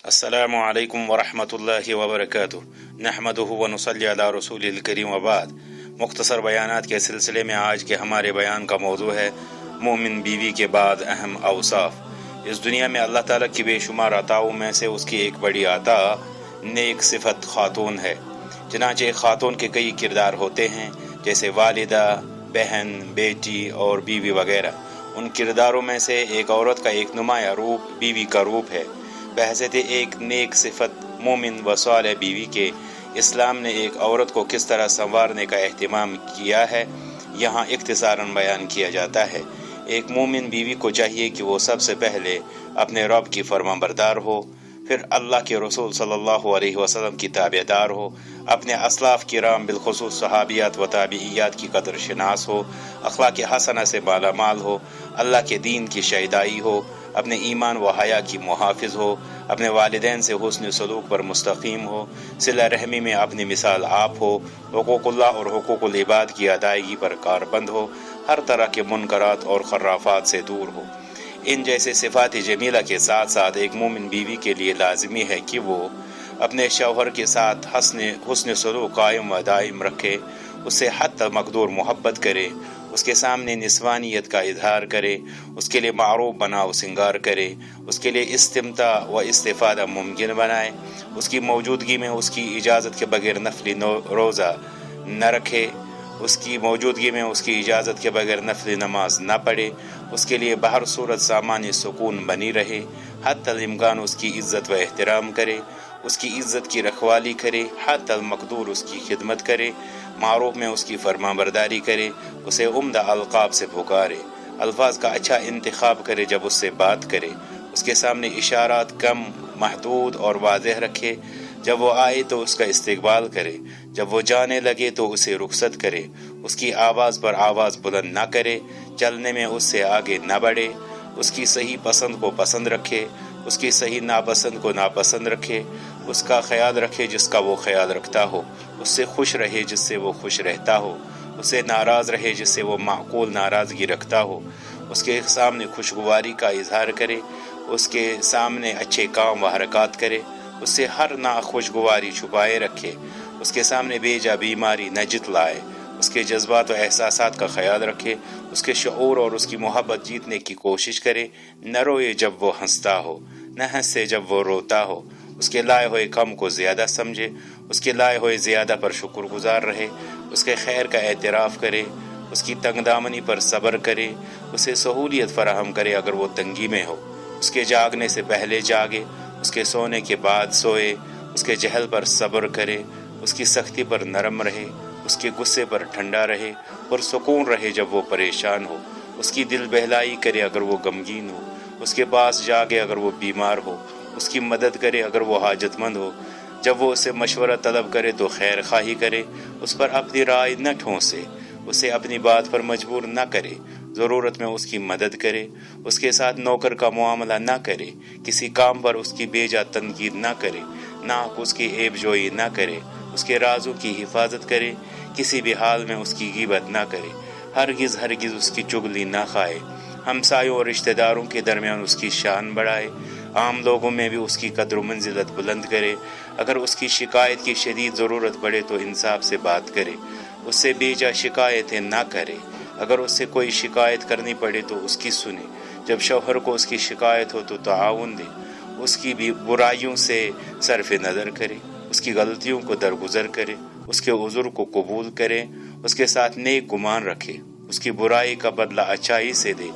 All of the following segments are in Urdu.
السلام علیکم ورحمۃ اللہ وبرکاتہ نحمدہ ونصلی علی رسول الکریم وبعد۔ مختصر بیانات کے سلسلے میں آج کے ہمارے بیان کا موضوع ہے مومن بیوی کے بعد اہم اوصاف۔ اس دنیا میں اللہ تعالیٰ کی بے شمار عطاؤں میں سے اس کی ایک بڑی عطا نیک صفت خاتون ہے۔ چنانچہ خاتون کے کئی کردار ہوتے ہیں، جیسے والدہ، بہن، بیٹی اور بیوی وغیرہ۔ ان کرداروں میں سے ایک عورت کا ایک نمایاں روپ بیوی کا روپ ہے۔ بحیثیت ایک نیک صفت مومن و صالح بیوی کے اسلام نے ایک عورت کو کس طرح سنوارنے کا اہتمام کیا ہے، یہاں اختصاراً بیان کیا جاتا ہے۔ ایک مومن بیوی کو چاہیے کہ وہ سب سے پہلے اپنے رب کی فرمان بردار ہو، پھر اللہ کے رسول صلی اللہ علیہ وسلم کی تابع دار ہو، اپنے اسلاف کرام بالخصوص صحابیات و تابعیات کی قدر شناس ہو، اخلاق حسنہ سے مالا مال ہو، اللہ کے دین کی شیدائی ہو، اپنے ایمان و حیا کی محافظ ہو، اپنے والدین سے حسن سلوک پر مستقیم ہو، صلہ رحمی میں اپنی مثال آپ ہو، حقوق اللہ اور حقوق العباد کی ادائیگی پر کاربند ہو، ہر طرح کے منکرات اور خرافات سے دور ہو۔ ان جیسے صفات جمیلہ کے ساتھ ساتھ ایک مومن بیوی کے لیے لازمی ہے کہ وہ اپنے شوہر کے ساتھ حسن سلوک قائم و دائم رکھے، اس سے حد تک مقدور محبت کرے، اس کے سامنے نسوانیت کا اظہار کرے، اس کے لیے معروف بناؤ سنگار کرے، اس کے لیے استمتاع و استفادہ ممکن بنائے، اس کی موجودگی میں اس کی اجازت کے بغیر نفلی روزہ نہ رکھے، اس کی موجودگی میں اس کی اجازت کے بغیر نفل نماز نہ پڑھے، اس کے لیے بہر صورت سامانی سکون بنی رہے، حتی الامکان اس کی عزت و احترام کرے، اس کی عزت کی رکھوالی کرے، حتی المقدور اس کی خدمت کرے، معروف میں اس کی فرمان برداری کرے، اسے عمدہ القاب سے پکارے، الفاظ کا اچھا انتخاب کرے جب اس سے بات کرے، اس کے سامنے اشارات کم محدود اور واضح رکھے، جب وہ آئے تو اس کا استقبال کرے، جب وہ جانے لگے تو اسے رخصت کرے، اس کی آواز پر آواز بلند نہ کرے، چلنے میں اس سے آگے نہ بڑھے، اس کی صحیح پسند کو پسند رکھے، اس کی صحیح ناپسند کو ناپسند رکھے، اس کا خیال رکھے جس کا وہ خیال رکھتا ہو، اس سے خوش رہے جس سے وہ خوش رہتا ہو، اس سے ناراض رہے جس سے وہ معقول ناراضگی رکھتا ہو، اس کے سامنے خوشگواری کا اظہار کرے، اس کے سامنے اچھے کام و حرکات کرے، اس سے ہر ناخوشگواری چھپائے رکھے، اس کے سامنے بیجا بیماری نہ جتلائے، اس کے جذبات و احساسات کا خیال رکھے، اس کے شعور اور اس کی محبت جیتنے کی کوشش کرے، نہ روئے جب وہ ہنستا ہو، نہ ہنسے جب وہ روتا ہو، اس کے لائے ہوئے کم کو زیادہ سمجھے، اس کے لائے ہوئے زیادہ پر شکر گزار رہے، اس کے خیر کا اعتراف کرے، اس کی تنگ دامنی پر صبر کرے، اسے سہولیت فراہم کرے اگر وہ تنگی میں ہو، اس کے جاگنے سے پہلے جاگے، اس کے سونے کے بعد سوئے، اس کے جہل پر صبر کرے، اس کی سختی پر نرم رہے، اس کے غصے پر ٹھنڈا رہے، اور سکون رہے جب وہ پریشان ہو، اس کی دل بہلائی کرے اگر وہ غمگین ہو، اس کے پاس جاگے اگر وہ بیمار ہو، اس کی مدد کرے اگر وہ حاجت مند ہو، جب وہ اسے مشورہ طلب کرے تو خیر خواہی کرے، اس پر اپنی رائے نہ ٹھونسے، اسے اپنی بات پر مجبور نہ کرے، ضرورت میں اس کی مدد کرے، اس کے ساتھ نوکر کا معاملہ نہ کرے، کسی کام پر اس کی بیجا تنقید نہ کرے، ناحق اس کی عیب جوئی نہ کرے، اس کے رازوں کی حفاظت کرے، کسی بھی حال میں اس کی غیبت نہ کرے، ہرگز اس کی چغلی نہ کھائے، ہمسایوں اور رشتہ داروں کے درمیان اس کی شان بڑھائے، عام لوگوں میں بھی اس کی قدر و منزلت بلند کرے، اگر اس کی شکایت کی شدید ضرورت پڑے تو انصاف سے بات کرے، اس سے بیجا شکایتیں نہ کرے، اگر اس سے کوئی شکایت کرنی پڑے تو اس کی سنے، جب شوہر کو اس کی شکایت ہو تو تعاون دے، اس کی بھی برائیوں سے صرف نظر کرے، اس کی غلطیوں کو درگزر کرے، اس کے عذر کو قبول کرے، اس کے ساتھ نیک گمان رکھے، اس کی برائی کا بدلہ اچھائی سے دے،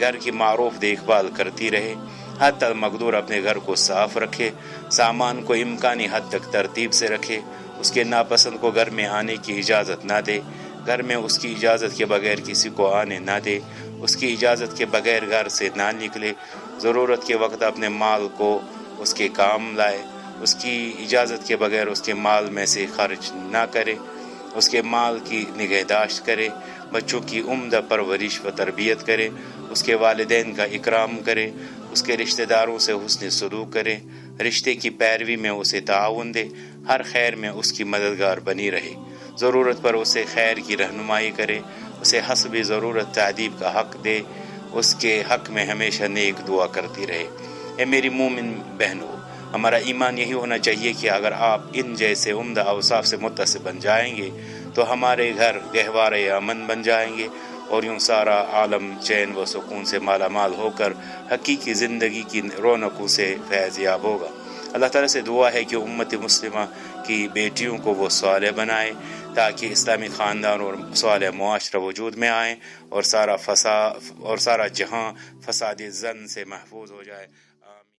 گھر کی معروف دیکھ بھال کرتی رہے، حتی المقدور اپنے گھر کو صاف رکھے، سامان کو امکانی حد تک ترتیب سے رکھے، اس کے ناپسند کو گھر میں آنے کی اجازت نہ دے، گھر میں اس کی اجازت کے بغیر کسی کو آنے نہ دے، اس کی اجازت کے بغیر گھر سے نہ نکلے، ضرورت کے وقت اپنے مال کو اس کے کام لائے، اس کی اجازت کے بغیر اس کے مال میں سے خرچ نہ کرے، اس کے مال کی نگہداشت کرے، بچوں کی عمدہ پرورش و تربیت کرے، اس کے والدین کا اکرام کرے، اس کے رشتہ داروں سے حسن سلوک کرے، رشتے کی پیروی میں اسے تعاون دے، ہر خیر میں اس کی مددگار بنی رہے، ضرورت پر اسے خیر کی رہنمائی کرے، اسے حسب ضرورت تعدیب کا حق دے، اس کے حق میں ہمیشہ نیک دعا کرتی رہے۔ اے میری مومن بہنوں، ہمارا ایمان یہی ہونا چاہیے کہ اگر آپ ان جیسے عمدہ اوصاف سے متصف بن جائیں گے تو ہمارے گھر گہوارے امن بن جائیں گے، اور یوں سارا عالم چین و سکون سے مالا مال ہو کر حقیقی زندگی کی رونقوں سے فیض یاب ہوگا۔ اللہ تعالیٰ سے دعا ہے کہ امت مسلمہ کی بیٹیوں کو وہ صالح بنائے تاکہ اسلامی خاندان اور صالح معاشرہ وجود میں آئیں اور سارا جہاں فساد زن سے محفوظ ہو جائے۔